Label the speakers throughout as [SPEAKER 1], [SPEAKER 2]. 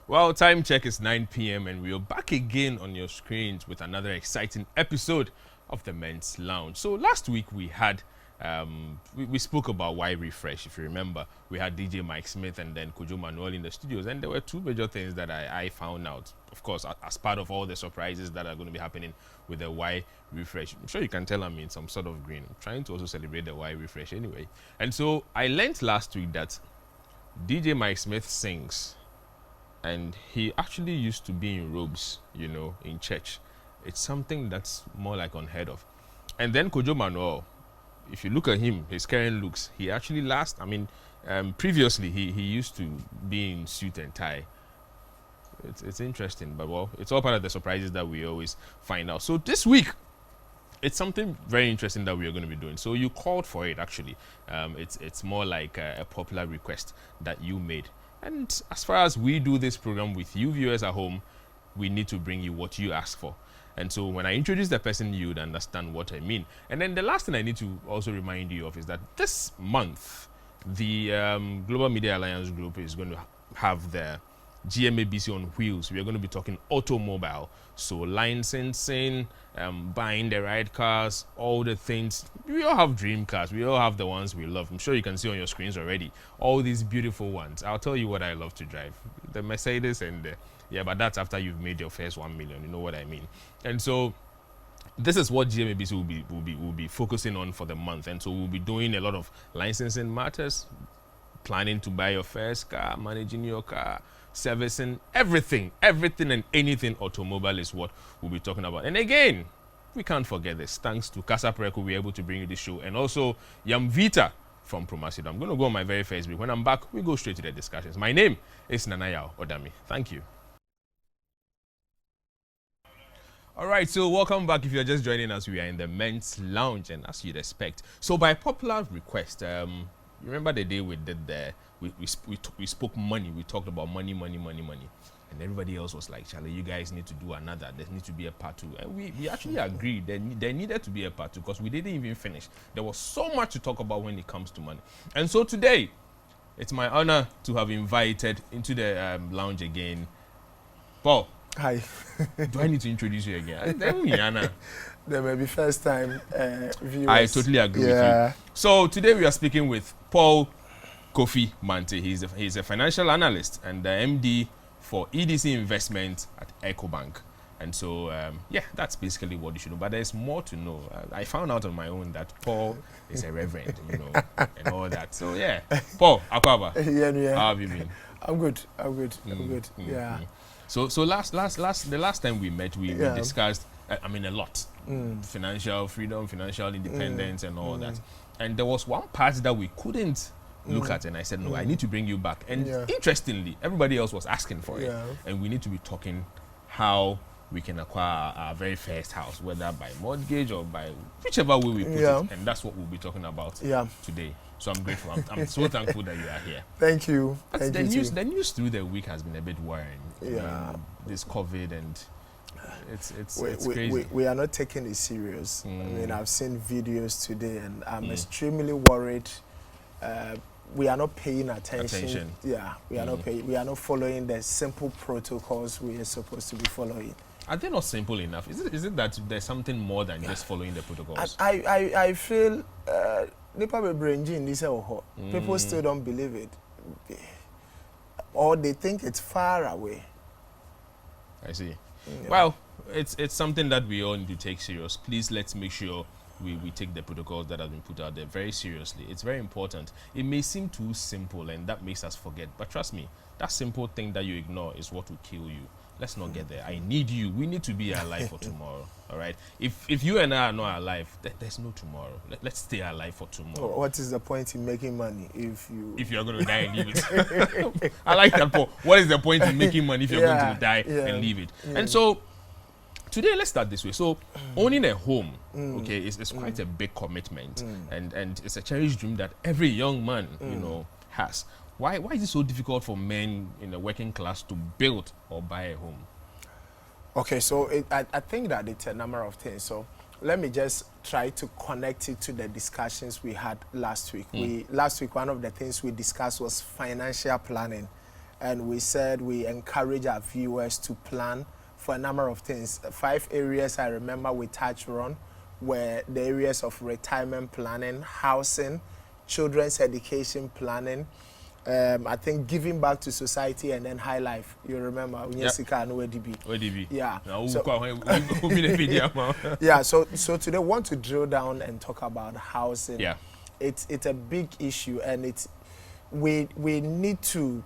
[SPEAKER 1] Well, time check is 9 p.m. and we're back again on your screens with another exciting episode of the Men's Lounge. So last week we had, we spoke about why refresh. If you remember, we had DJ Mike Smith and then Kojo Manuel in the studios, and there were two major things that I found out. Of course, as part of all the surprises that are going to be happening with the why refresh. I'm sure you can tell I'm in some sort of green. I'm trying to also celebrate the why refresh anyway. And so I learned last week that DJ Mike Smith sings. And he actually used to be in robes, you know, in church. It's something that's more like unheard of. And then Kojo Manuel, if you look at him, his current looks, he actually previously he used to be in suit and tie. It's interesting, but well, it's all part of the surprises that we always find out. So this week, it's something very interesting that we are going to be doing. So you called for it, actually. It's more like a popular request that you made. And as far as we do this program with you viewers at home, we need to bring you what you ask for. And so when I introduce the person, you would understand what I mean. And then the last thing I need to also remind you of is that this month, the Global Media Alliance Group is going to have the GMABC on wheels. We are going to be talking automobile. So licensing, buying the right cars, all the things. We all have dream cars. We all have the ones we love. I'm sure you can see on your screens already. All these beautiful ones. I'll tell you what I love to drive. The Mercedes and yeah, but that's after you've made your first 1 million. You know what I mean? And so this is what GMABC will be focusing on for the month. And so we'll be doing a lot of licensing matters, planning to buy your first car, managing your car, servicing, everything and anything automobile is what we'll be talking about. And again, we can't forget this. Thanks to Casa Preco, we're able to bring you this show. And also Yamvita from Promasido. I'm going to go on my very first break. When I'm back, we go straight to the discussions. My name is Nanayao Odami. Thank you. All right, so welcome back. If you're just joining us, we are in the Men's Lounge, and as you'd expect. So by popular request, you remember the day we did we spoke money. We talked about money. And everybody else was like, Charlie, you guys need to do another. There needs to be a part two. And we actually agreed that there needed to be a part two because we didn't even finish. There was so much to talk about when it comes to money. And so today, it's my honor to have invited into the lounge again, Paul.
[SPEAKER 2] Hi.
[SPEAKER 1] Do I need to introduce you again?
[SPEAKER 2] There may be first time viewers.
[SPEAKER 1] I totally agree with you. So today we are speaking with Paul Kofi Mante. He's a financial analyst and the MD for EDC Investment at EcoBank. And so, yeah, that's basically what you should know. But there's more to know. I found out on my own that Paul is a reverend, you know, and all that. So, yeah. Paul, Akwaba, how have you been?
[SPEAKER 2] I'm good. Yeah.
[SPEAKER 1] So the last time we met, we discussed, a lot. Financial freedom, financial independence, and all that. And there was one part that we couldn't look at, and I said, no, I need to bring you back. And interestingly, everybody else was asking for it. And we need to be talking how we can acquire our very first house, whether by mortgage or by whichever way we put it. And that's what we'll be talking about today. So I'm grateful. I'm so thankful that you are here.
[SPEAKER 2] Thank you.
[SPEAKER 1] The news through the week has been a bit worrying. This COVID and it's crazy.
[SPEAKER 2] We are not taking it serious. I mean, I've seen videos today, and I'm extremely worried. We are not paying attention. Yeah, we are not paying. We are not following the simple protocols we are supposed to be following.
[SPEAKER 1] Are they not simple enough? Is it that there's something more than just following the protocols?
[SPEAKER 2] I feel people still don't believe it, or they think it's far away.
[SPEAKER 1] I see. Well, it's something that we all need to take serious. Please, let's make sure we take the protocols that have been put out there very seriously. It's very important. It may seem too simple, and that makes us forget. But trust me, that simple thing that you ignore is what will kill you. Let's not get there. I need you. We need to be alive for tomorrow. All right. If you and I are not alive, there's no tomorrow. Let's stay alive for tomorrow.
[SPEAKER 2] What is the point in making money if
[SPEAKER 1] you're going to die and leave it? I like that, Paul. What is the point in making money if you're going to die and leave it? And so today, let's start this way. So owning a home, okay, is quite a big commitment, and it's a cherished dream that every young man, has. Why is it so difficult for men in the working class to build or buy a home?
[SPEAKER 2] Okay, so I think that it's a number of things. So let me just try to connect it to the discussions we had last week. Last week, one of the things we discussed was financial planning. and we said we encourage our viewers to plan for a number of things. 5 areas I remember we touched on were the areas of retirement planning, housing, children's education planning, I think giving back to society, and then high life. You remember?
[SPEAKER 1] ODB.
[SPEAKER 2] Yeah.
[SPEAKER 1] So,
[SPEAKER 2] yeah. So today we want to drill down and talk about housing.
[SPEAKER 1] Yeah.
[SPEAKER 2] It's a big issue, and we need to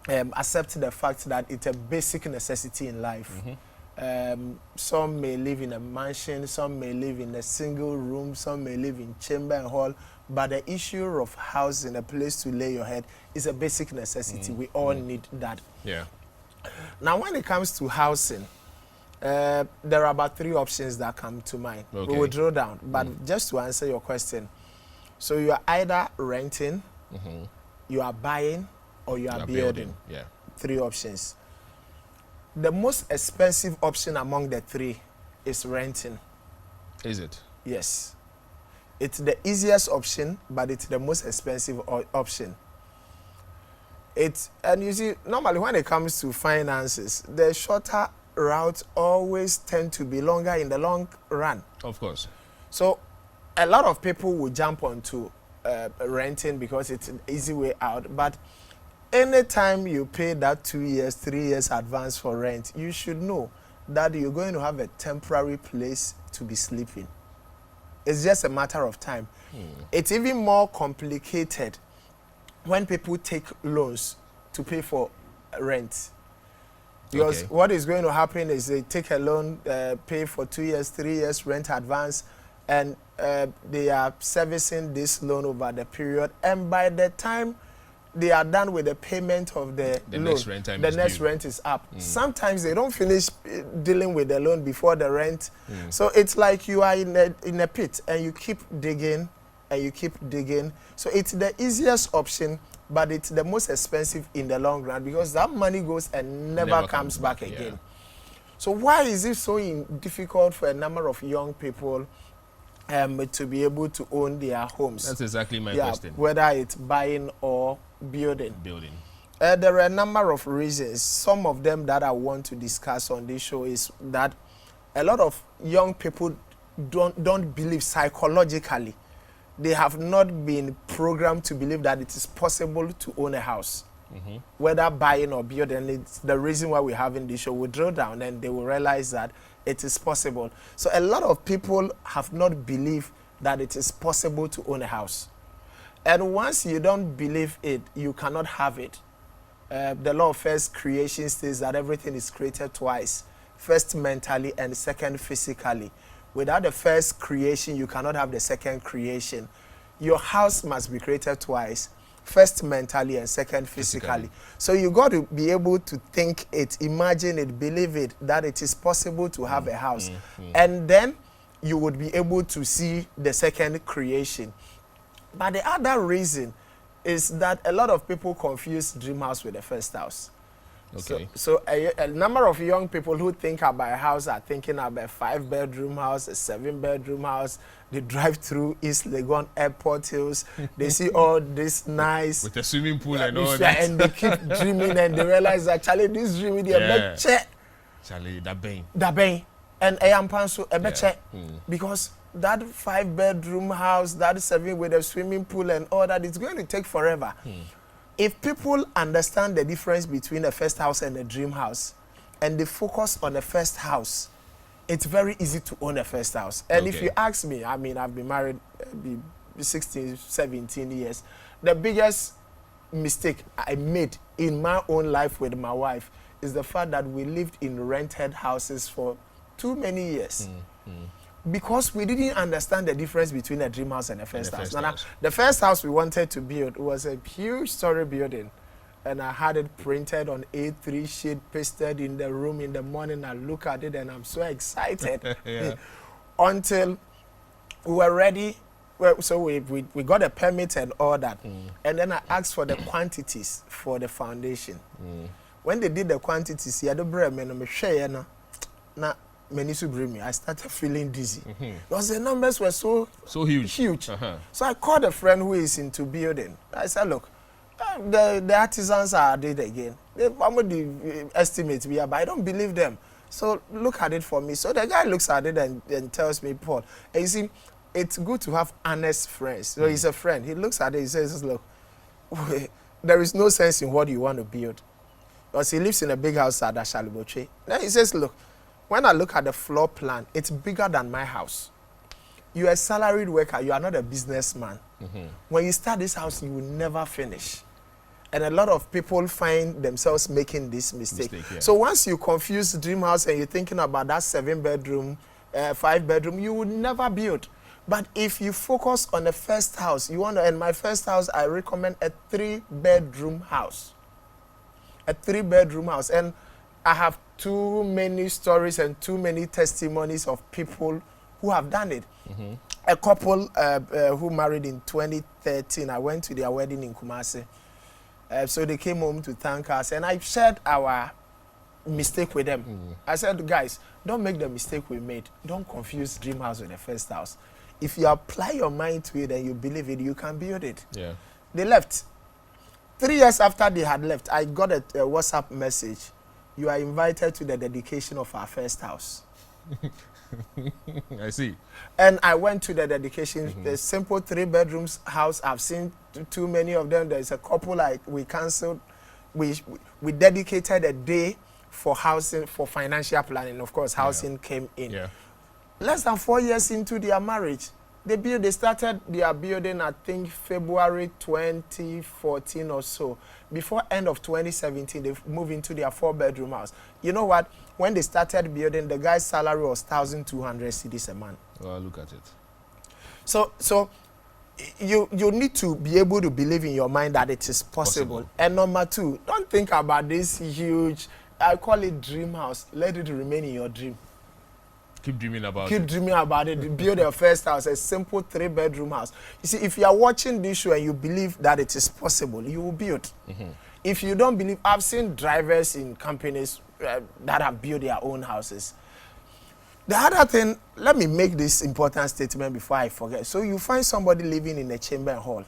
[SPEAKER 2] accept the fact that it's a basic necessity in life. Some may live in a mansion, some may live in a single room, some may live in chamber and hall, but the issue of housing, a place to lay your head, is a basic necessity. We all need that.
[SPEAKER 1] Yeah.
[SPEAKER 2] Now, when it comes to housing, there are about 3 options that come to mind.
[SPEAKER 1] Okay.
[SPEAKER 2] We will drill down, but just to answer your question, so you are either renting, you are buying, or you are building.
[SPEAKER 1] Yeah.
[SPEAKER 2] 3 options. The most expensive option among the 3 is renting.
[SPEAKER 1] Is it?
[SPEAKER 2] Yes. It's the easiest option, but it's the most expensive option. And you see, normally when it comes to finances, the shorter routes always tend to be longer in the long run.
[SPEAKER 1] Of course.
[SPEAKER 2] So a lot of people will jump onto renting because it's an easy way out, but anytime you pay that 2 years, 3 years advance for rent, you should know that you're going to have a temporary place to be sleeping. It's just a matter of time. It's even more complicated when people take loans to pay for rent. Because what is going to happen is they take a loan, pay for 2 years, 3 years rent advance, and they are servicing this loan over the period. And by the time they are done with the payment of the loan, next rent is up. Sometimes they don't finish dealing with the loan before the rent. So it's like you are in a pit and you keep digging and you keep digging. So it's the easiest option, but it's the most expensive in the long run because that money goes and never comes back again. Yeah. So why is it so difficult for a number of young people to be able to own their homes?
[SPEAKER 1] That's exactly my question.
[SPEAKER 2] Whether it's buying or building. There are a number of reasons. Some of them that I want to discuss on this show is that a lot of young people don't believe psychologically. They have not been programmed to believe that it is possible to own a house. Whether buying or building, it's the reason why we're having this show. We'll drill down and they will realize that it is possible. So a lot of people have not believed that it is possible to own a house. And once you don't believe it, you cannot have it. The law of first creation says that everything is created twice. First mentally and second physically. Without the first creation, you cannot have the second creation. Your house must be created twice. First mentally and second physically. So you got to be able to think it, imagine it, believe it, that it is possible to have a house. And then you would be able to see the second creation. But the other reason is that a lot of people confuse dream house with the first house. So a number of young people who think about a house are thinking about a 5-bedroom house, a 7-bedroom house. They drive through East Legon Airport Hills. They see all this nice
[SPEAKER 1] with a swimming pool and all that,
[SPEAKER 2] and they keep dreaming and they realize that Charlie, this dream with
[SPEAKER 1] Charlie, that
[SPEAKER 2] bang, and I am panso because that 5-bedroom house, that 7 with a swimming pool and all that, it's going to take forever. If people understand the difference between a first house and a dream house, and they focus on the first house, it's very easy to own a first house. And if you ask me, I mean, I've been married 16, 17 years. The biggest mistake I made in my own life with my wife is the fact that we lived in rented houses for too many years. Because we didn't understand the difference between a dream house and a first house. Now, the first house we wanted to build was a huge story building. And I had it printed on A3 sheet, pasted in the room in the morning. I look at it and I'm so excited. Until we were ready. Well, so we got a permit and all that. And then I asked for the quantities for the foundation. When they did the quantities, I started feeling dizzy because the numbers were so huge. So I called a friend who is into building. I said, look, The artisans are did again. I'm the estimates we are, but I don't believe them. So look at it for me. So the guy looks at it and tells me, Paul, and you see, it's good to have honest friends. So he's a friend. He looks at it, he says, look, there is no sense in what you want to build. Because he lives in a big house at Ashaliboche. Then he says, look, when I look at the floor plan, it's bigger than my house. You're a salaried worker, you are not a businessman. When you start this house, you will never finish. And a lot of people find themselves making this mistake. Yeah. So once you confuse dream house and you're thinking about that 7-bedroom, 5-bedroom, you would never build. But if you focus on the first house, you want to, and my first house, I recommend a 3-bedroom house. A 3-bedroom house. And I have too many stories and too many testimonies of people who have done it. A couple who married in 2013, I went to their wedding in Kumasi. So they came home to thank us, and I shared our mistake with them. I said, guys, don't make the mistake we made. Don't confuse dream house with the first house. If you apply your mind to it and you believe it, you can build it. Yeah. They left. 3 years after they had left, I got a WhatsApp message. You are invited to the dedication of our first house.
[SPEAKER 1] I see.
[SPEAKER 2] And I went to the dedication, the simple 3-bedroom house. I've seen too many of them. There's a couple we canceled. We dedicated a day for housing, for financial planning. Of course, housing came in. Yeah. Less than 4 years into their marriage, they started their building, I think, February 2014 or so. Before end of 2017, they moved into their 4-bedroom house. You know what? When they started building, the guy's salary was 1,200 cedis a month.
[SPEAKER 1] Well, look at it.
[SPEAKER 2] So you need to be able to believe in your mind that it is possible. And number 2, don't think about this huge, I call it dream house. Let it remain in your dream.
[SPEAKER 1] Keep dreaming about it.
[SPEAKER 2] Keep dreaming about it. Build your first house, a simple 3-bedroom house. You see, if you are watching this show and you believe that it is possible, you will build. If you don't believe, I've seen drivers in companies that have built their own houses. The other thing, let me make this important statement before I forget. So you find somebody living in a chamber and hall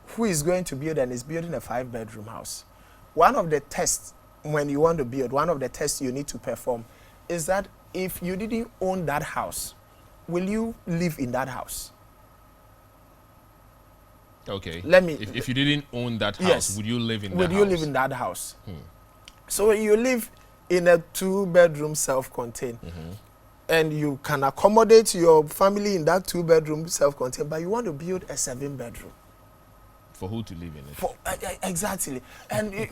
[SPEAKER 2] who is going to build and is building a 5-bedroom house. One of the tests when you want to build, one of the tests you need to perform is that if you didn't own that house, will you live in that house?
[SPEAKER 1] Okay.
[SPEAKER 2] Let me.
[SPEAKER 1] If you didn't own that house,
[SPEAKER 2] yes,
[SPEAKER 1] would you live in that
[SPEAKER 2] house? Would you live in that house? So you live in a 2-bedroom self-contained, and you can accommodate your family in that 2-bedroom self-contained, but you want to build a 7-bedroom.
[SPEAKER 1] For who to live in it?
[SPEAKER 2] Exactly. And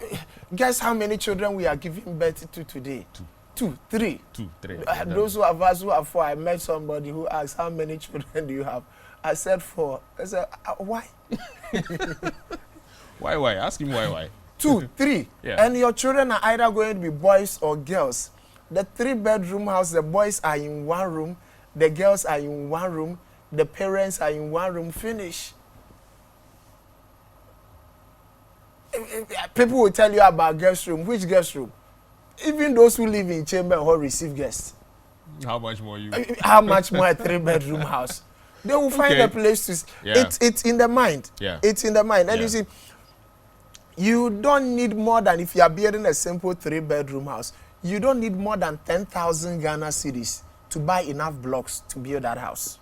[SPEAKER 2] guess how many children we are giving birth to today? 2, 3.
[SPEAKER 1] 2, 3.
[SPEAKER 2] Those who have us who have 4, I met somebody who asked, how many children do you have? I said 4. I said, why?
[SPEAKER 1] Why? Ask him why.
[SPEAKER 2] 2, 3. Yeah. And your children are either going to be boys or girls. The 3-bedroom house, the boys are in one room, the girls are in one room, the parents are in one room, finish. People will tell you about guest room. Which guest room? Even those who live in chamber and hall receive guests.
[SPEAKER 1] How much more you?
[SPEAKER 2] How much more a 3-bedroom house? They will find a place to. Yeah. It's in the mind. Yeah. It's in the mind. And you see, you don't need more than, if you are building a simple 3-bedroom house, you don't need more than 10,000 Ghana cedis to buy enough blocks to build that house.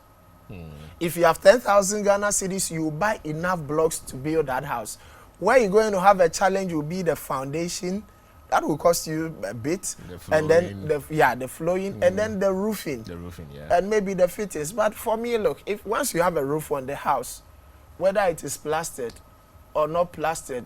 [SPEAKER 2] If you have 10,000 Ghana cedis, you will buy enough blocks to build that house. Where you're going to have a challenge will be the foundation. That will cost you a bit, and then the flooring, and then the roofing. The roofing, yeah. And maybe the fittings. But for me, look, if once you have a roof on the house, whether it is plastered or not plastered,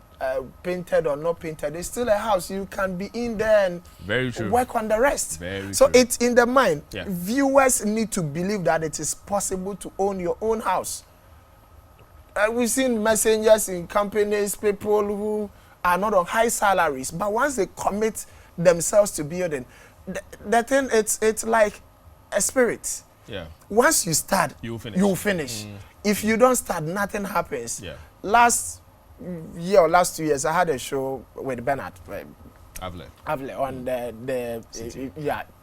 [SPEAKER 2] painted or not painted, it's still a house. You can be in there and work on the rest. So it's in the mind. Yeah. Viewers need to believe that it is possible to own your own house. We've seen messengers in companies, people who are not on high salaries, but once they commit themselves to building, the thing, it's like a spirit. Yeah. Once you start, you will finish. If you don't start, nothing happens. Yeah. Last year or last 2 years, I had a show with Bernard Avle on the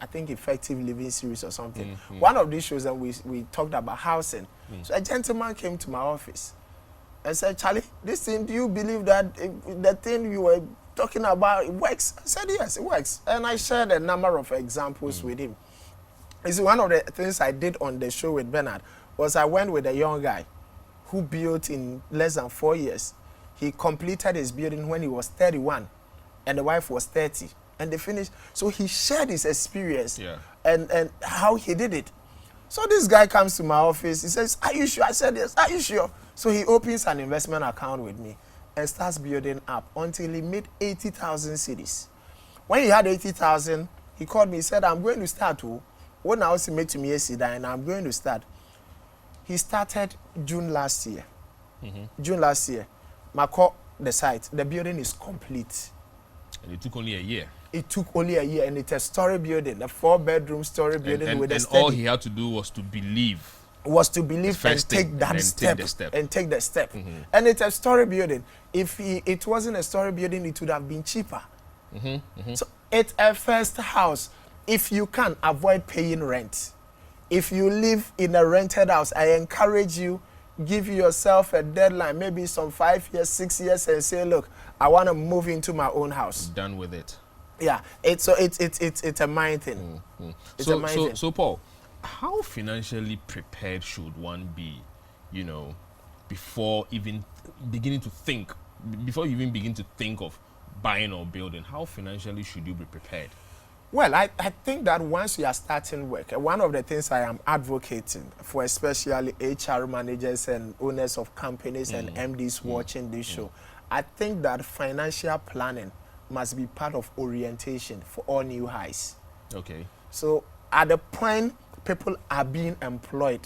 [SPEAKER 2] I think Effective Living series or something. One of these shows that we talked about housing. So a gentleman came to my office I said, Charlie, this thing, do you believe that the thing you were talking about, it works? I said, yes, it works. And I shared a number of examples with him. You see, one of the things I did on the show with Bernard was I went with a young guy who built in less than 4 years. He completed his building when he was 31 and the wife was 30. And they finished. So he shared his experience and how he did it. So this guy comes to my office. He says, are you sure? I said, yes. Are you sure? So he opens an investment account with me and starts building up until he made 80,000 cedis. When he had 80,000, he called me. He said, I'm going to start. When I was made to me and I'm going to start. He started June last year. June last year. Mako, the site, the building is complete.
[SPEAKER 1] And it took only a year.
[SPEAKER 2] It took only a year, and it's a story building, a 4-bedroom story building with a
[SPEAKER 1] and
[SPEAKER 2] steady.
[SPEAKER 1] all he had to do was to believe.
[SPEAKER 2] And take that step. And take the step. And it's a story building. If it wasn't a story building, it would have been cheaper. So it's a first house. If you can, avoid paying rent. If you live in a rented house, I encourage you, give yourself a deadline, maybe some 5 years, 6 years, and say, look, I want to move into my own house.
[SPEAKER 1] Done with it.
[SPEAKER 2] Yeah, it's a mind thing. It's a mind thing.
[SPEAKER 1] So Paul, how financially prepared should one be, you know, before even beginning to think, before you even begin to think of buying or building? How financially should you be prepared?
[SPEAKER 2] Well, I think that once you are starting work, one of the things I am advocating for, especially HR managers and owners of companies and MDs watching this show, I think that financial planning must be part of orientation for all new highs.
[SPEAKER 1] Okay.
[SPEAKER 2] So at the point people are being employed,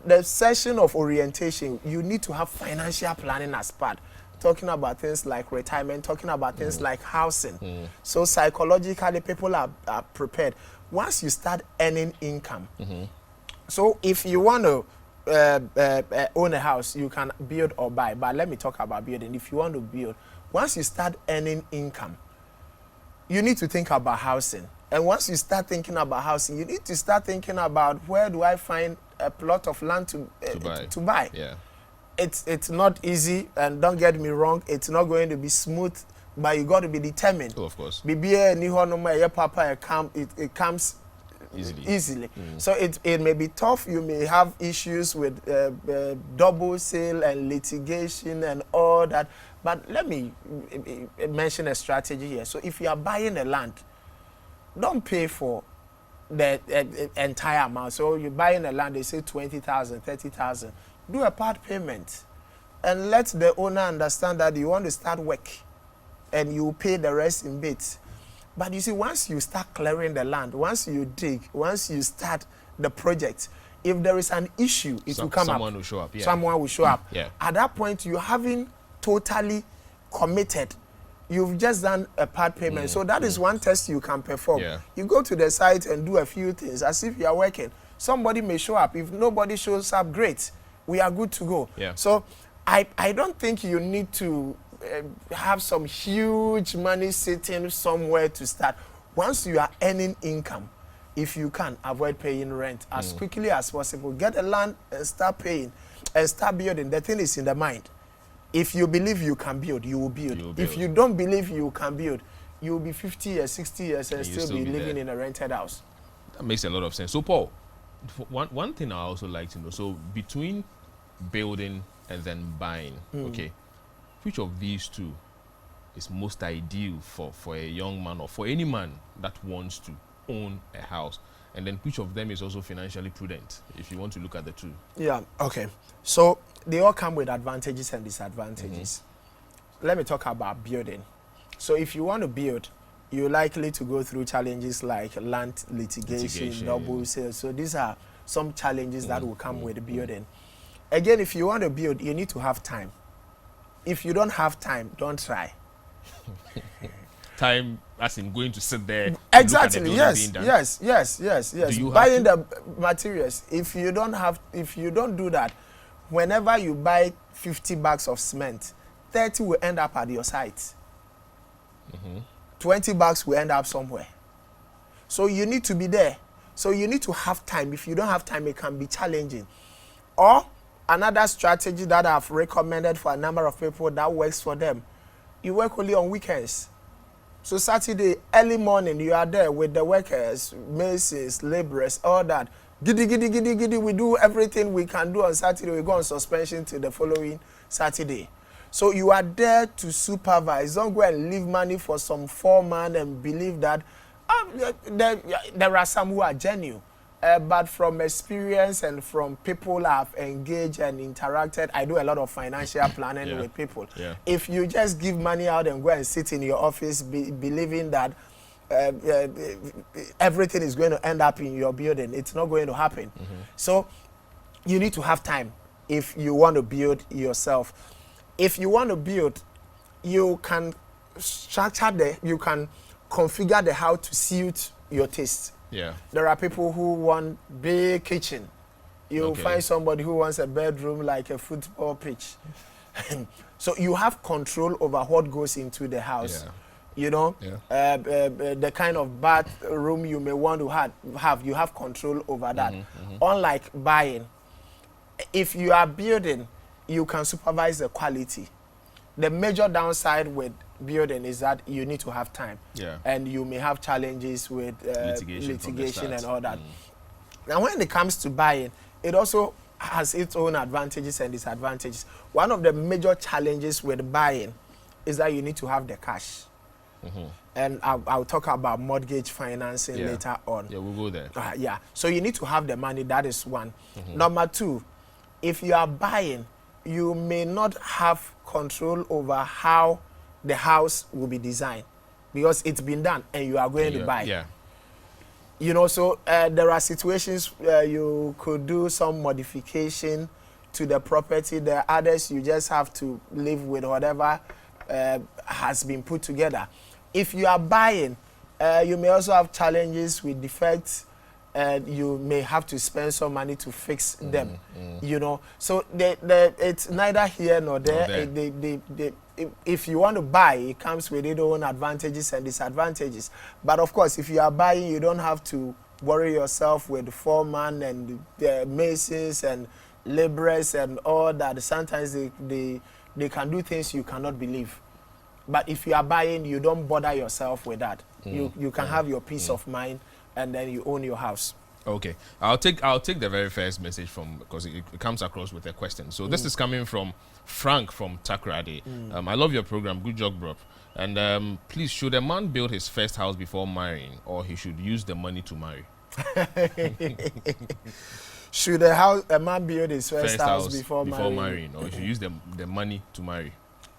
[SPEAKER 2] the session of orientation, you need to have financial planning as part. Talking about things like retirement, talking about things like housing. So psychologically, people are prepared. Once you start earning income, so if you want to own a house, you can build or buy. But let me talk about building. If you want to build, once you start earning income, you need to think about housing. And once you start thinking about housing, you need to start thinking about where do I find a plot of land to buy.
[SPEAKER 1] Yeah.
[SPEAKER 2] It's not easy, and don't get me wrong, it's not going to be smooth, but you got to be determined.
[SPEAKER 1] Oh, of course.
[SPEAKER 2] It comes easily. So it may be tough. You may have issues with double sale and litigation and all that. But let me mention a strategy here. So if you are buying a land, don't pay for the entire amount. So you're buying a land, they say 20,000, 30,000. Do a part payment and let the owner understand that you want to start work and you pay the rest in bits. But you see, once you start clearing the land, once you dig, once you start the project, if there is an issue, it will come up.
[SPEAKER 1] Someone will show up. Yeah.
[SPEAKER 2] Someone will show up.
[SPEAKER 1] Yeah.
[SPEAKER 2] At that point, you haven't totally committed. You've just done a part payment. So that is one test you can perform.
[SPEAKER 1] Yeah.
[SPEAKER 2] You go to the site and do a few things as if you are working. Somebody may show up. If nobody shows up, great. We are good to go.
[SPEAKER 1] Yeah.
[SPEAKER 2] So I don't think you need to have some huge money sitting somewhere to start. Once you are earning income, if you can, avoid paying rent as quickly as possible. Get a land and start paying and start building. The thing is in the mind. If you believe you can build, you will build. If you don't believe you can build, you will be 50 years, 60 years and still be living in a rented house.
[SPEAKER 1] That makes a lot of sense. So Paul, one thing I also like to know, so between building and then buying, okay, which of these two is most ideal for a young man or for any man that wants to own a house? And then which of them is also financially prudent, if you want to look at the two? Yeah,
[SPEAKER 2] okay. So they all come with advantages and disadvantages. Let me talk about building. So if you want to build, you're likely to go through challenges like land litigation, double sales. So these are some challenges that will come with building. Again, if you want to build, you need to have time. If you don't have time, don't try.
[SPEAKER 1] Time as in going to sit there.
[SPEAKER 2] Exactly. Yes. Buying the materials. If you don't do that, whenever you buy 50 bags of cement, 30 will end up at your site. 20 bags will end up somewhere. So you need to be there. So you need to have time. If you don't have time, it can be challenging. Or Another strategy that I've recommended for a number of people that works for them, you work only on weekends. So Saturday, early morning, you are there with the workers, masons, laborers, all that. Giddy, giddy, giddy, giddy. We do everything we can do on Saturday. We go on suspension till the following Saturday. So you are there to supervise. Don't go and leave money for some foreman and believe that there are some who are genuine. But from experience and from people I've engaged and interacted, I do a lot of financial planning with people.
[SPEAKER 1] Yeah.
[SPEAKER 2] If you just give money out and go and sit in your office believing that everything is going to end up in your building, it's not going to happen. So you need to have time if you want to build yourself. If you want to build, you can you can configure the house to suit your taste.
[SPEAKER 1] Yeah.
[SPEAKER 2] There are people who want big kitchen. You'll find somebody who wants a bedroom like a football pitch. So you have control over what goes into the house.
[SPEAKER 1] Yeah.
[SPEAKER 2] You know, the kind of bathroom you may want to have, you have control over that. Unlike buying, if you are building, you can supervise the quality. The major downside with building is that you need to have time.
[SPEAKER 1] Yeah.
[SPEAKER 2] And you may have challenges with litigation and all that. Now, when it comes to buying, it also has its own advantages and disadvantages. One of the major challenges with buying is that you need to have the cash. And I'll talk about mortgage financing later on.
[SPEAKER 1] Yeah, we'll go there.
[SPEAKER 2] Yeah. So you need to have the money. That is one. Number two, if you are buying, you may not have control over how the house will be designed because it's been done and you are going to buy.
[SPEAKER 1] Yeah.
[SPEAKER 2] You know, so there are situations where you could do some modification to the property. There are others you just have to live with whatever has been put together. If you are buying, you may also have challenges with defects. You may have to spend some money to fix them, you know. So it's neither here nor there. If you want to buy, it comes with its own advantages and disadvantages. But of course, if you are buying, you don't have to worry yourself with foreman and masons and laborers and all that. Sometimes they can do things you cannot believe. But if you are buying, you don't bother yourself with that. You can have your peace of mind, and then you own your house. Okay.
[SPEAKER 1] I'll take the very first message from, because it comes across with a question. So this is coming from Frank from Takrade. I love your program. Good job, bro. And please, should a man build his first house before marrying, or he should use the money to marry?
[SPEAKER 2] Should a man build his first house before marrying,
[SPEAKER 1] or he should use the money to marry?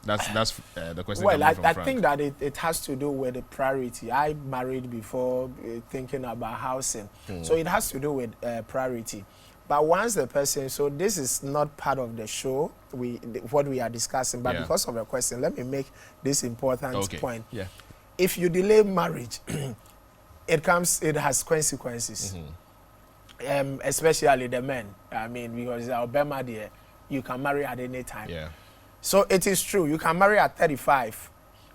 [SPEAKER 1] That's the question.
[SPEAKER 2] Well, I think that it has to do with the priority. I married before thinking about housing. So it has to do with priority. But once the person, so this is not part of the show, what we are discussing, but because of the question, let me make this important point. Yeah. If you delay marriage, it has consequences. Especially the men. I mean, because Alabama there, you can marry at any time. Yeah. So it is true, you can marry at 35.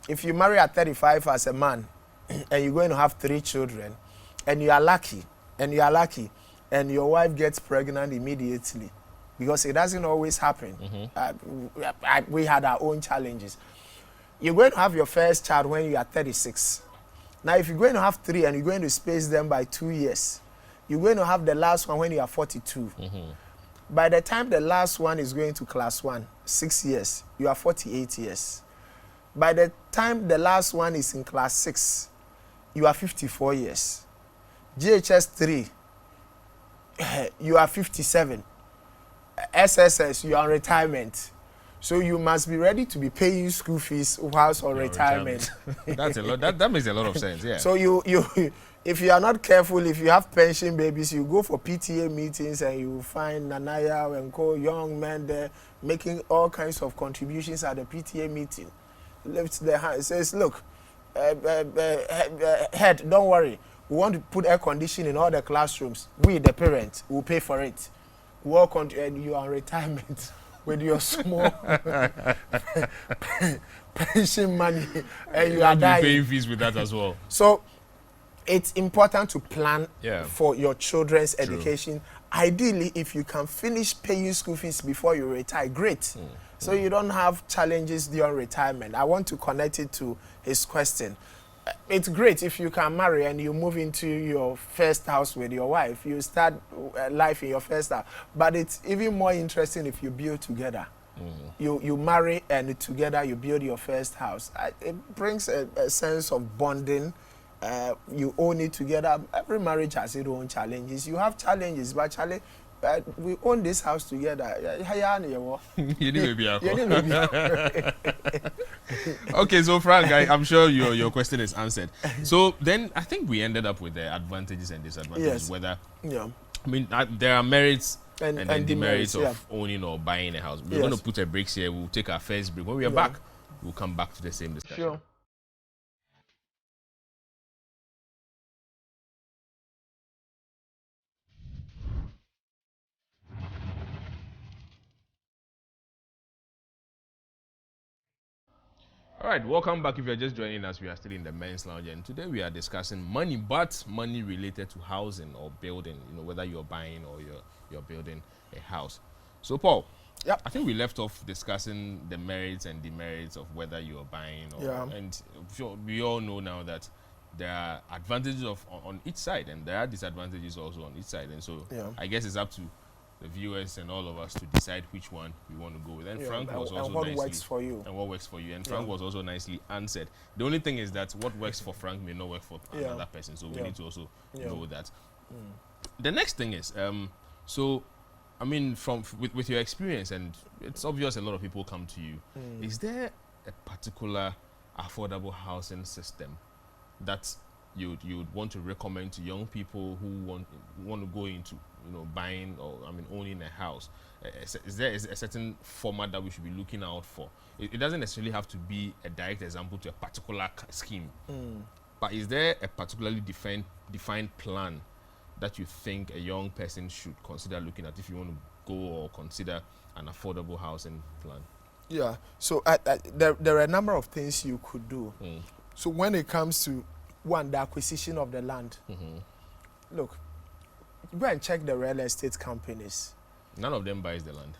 [SPEAKER 2] If you marry at 35 as a man, and you're going to have 3 children, and you are lucky, and your wife gets pregnant immediately, because it doesn't always happen. We had our own challenges. You're going to have your first child when you are 36. Now, if you're going to have 3 and you're going to space them by 2 years, you're going to have the last one when you are 42. By the time the last one is going to class 1, 6 years, you are 48 years. By the time the last one is in class 6, you are 54 years. GHS 3, you are 57. SSS, you are on retirement. So you must be ready to be paying school fees whilst on retirement.
[SPEAKER 1] That's a lot. That makes a lot of sense, yeah.
[SPEAKER 2] So if you are not careful, if you have pension babies, you go for PTA meetings and you find Nanaya and young men there making all kinds of contributions at the PTA meeting. Lifts their hand, says, look, head, don't worry. We want to put air conditioning in all the classrooms. We, the parents, will pay for it. And you are on retirement with your small pension money, and you are dying.
[SPEAKER 1] Paying fees with that as well.
[SPEAKER 2] So it's important to plan for your children's education ideally, if you can finish paying school fees before you retire, great. So you don't have challenges during retirement. I want to connect it to his question. It's great if you can marry and you move into your first house with your wife. You start life in your first house. But it's even more interesting if you build together. You marry and together you build your first house. It brings a sense of bonding. You own it together. Every marriage has its own challenges. You have challenges, but we own this house together.
[SPEAKER 1] Okay, so Frank, I'm sure your question is answered. So then I think we ended up with the advantages and disadvantages.
[SPEAKER 2] Yes.
[SPEAKER 1] Whether I mean there are merits and demerits of owning or buying a house. We're going to put a break here. We'll take our first break. When we are back, we'll come back to the same discussion.
[SPEAKER 2] Sure.
[SPEAKER 1] All right, welcome back. If you're just joining us, we are still in the men's lounge, and today we are discussing money, but money related to housing or building. You know, whether you're buying or you're building a house. So, Paul, I think we left off discussing the merits and demerits of whether you're buying or, and sure, we all know now that there are advantages on each side, and there are disadvantages also on each side. And so, I guess it's up to the viewers and all of us to decide which one we want to go with. And Frank was also
[SPEAKER 2] what works for you.
[SPEAKER 1] And what works for you. And Frank was also nicely answered. The only thing is that what works for Frank may not work for another person. So we need to also know that. The next thing is, so, I mean, with your experience, and it's obvious a lot of people come to you, is there a particular affordable housing system that you'd want to recommend to young people who want to go into, you know, buying or owning a house? Is there a certain format that we should be looking out for? It doesn't necessarily have to be a direct example to a particular scheme, but is there a particularly defined plan that you think a young person should consider looking at if you want to go or consider an affordable housing plan?
[SPEAKER 2] Yeah. So there are a number of things you could do. So when it comes to the acquisition of the land, look, go and check the real estate companies.
[SPEAKER 1] None of them buys the land.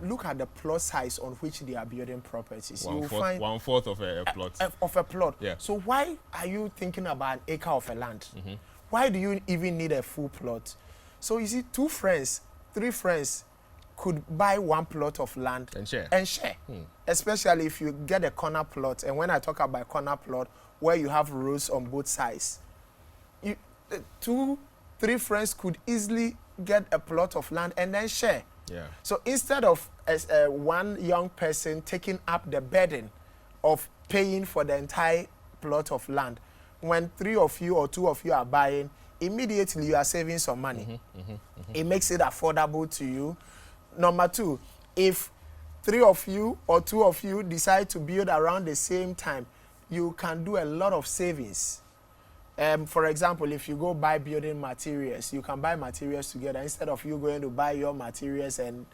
[SPEAKER 2] Look at the plot size on which they are building properties.
[SPEAKER 1] You will find 1/4 of a plot.
[SPEAKER 2] Of a plot.
[SPEAKER 1] Yeah.
[SPEAKER 2] So why are you thinking about an acre of a land? Why do you even need a full plot? So you see, 2 friends, 3 friends could buy 1 plot of land
[SPEAKER 1] and share.
[SPEAKER 2] Especially if you get a corner plot. And when I talk about corner plot, where you have rows on both sides, 2, 3 friends could easily get a plot of land and then share.
[SPEAKER 1] Yeah.
[SPEAKER 2] So instead of one young person taking up the burden of paying for the entire plot of land, when 3 of you or 2 of you are buying, immediately you are saving some money. It makes it affordable to you. Number 2, if 3 of you or 2 of you decide to build around the same time, you can do a lot of savings. For example, if you go buy building materials, you can buy materials together. Instead of you going to buy your materials and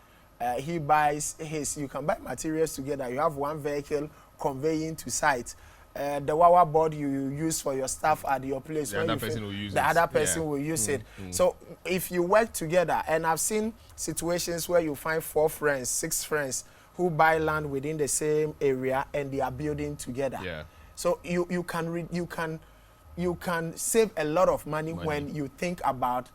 [SPEAKER 2] he buys his, you can buy materials together. You have one vehicle conveying to site. The wire board you use for your stuff at your place,
[SPEAKER 1] the other person will use it.
[SPEAKER 2] The other person will use it. So if you work together, and I've seen situations where you find 4 friends, 6 friends who buy land within the same area and they are building together.
[SPEAKER 1] Yeah.
[SPEAKER 2] So you can save a lot of money when you think about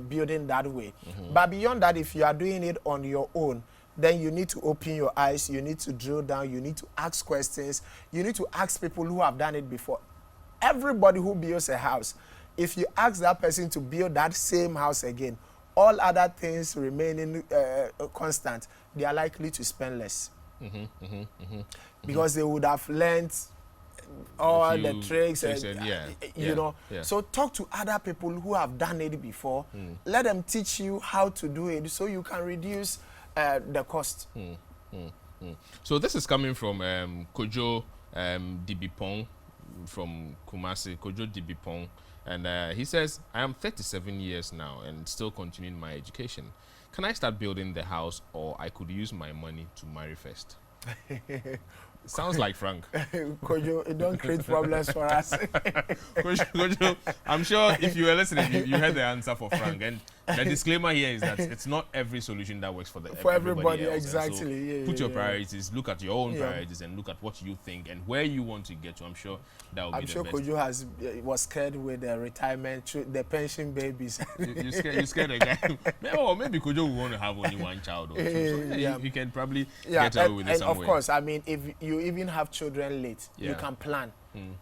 [SPEAKER 2] building that way. But beyond that, if you are doing it on your own, then you need to open your eyes, you need to drill down, you need to ask questions, you need to ask people who have done it before. Everybody who builds a house, if you ask that person to build that same house again, all other things remaining constant, they are likely to spend less. Because they would have learned all the tricks and you know. So talk to other people who have done it before. Let them teach you how to do it so you can reduce the cost.
[SPEAKER 1] So this is coming from Kojo Dibipong from Kumasi. Kojo Dibipong, and he says, I am 37 years now and still continuing my education. Can I start building the house, or I could use my money to marry first? Sounds like Frank.
[SPEAKER 2] Kojo, it don't create problems for us.
[SPEAKER 1] Kojo, I'm sure if you were listening, you heard the answer for Frank. And the disclaimer here is that it's not every solution that works for
[SPEAKER 2] everybody
[SPEAKER 1] else.
[SPEAKER 2] Exactly.
[SPEAKER 1] So put your priorities, look at your own priorities, and look at what you think and where you want to get to. I'm sure that will be the best.
[SPEAKER 2] I'm sure Kojo was scared with the retirement, the pension babies.
[SPEAKER 1] you scared the guy. Or maybe Kojo will want to have only one child or two. So you can probably get away with it
[SPEAKER 2] and
[SPEAKER 1] somewhere.
[SPEAKER 2] Of course, I mean, if you even have children late, you can plan.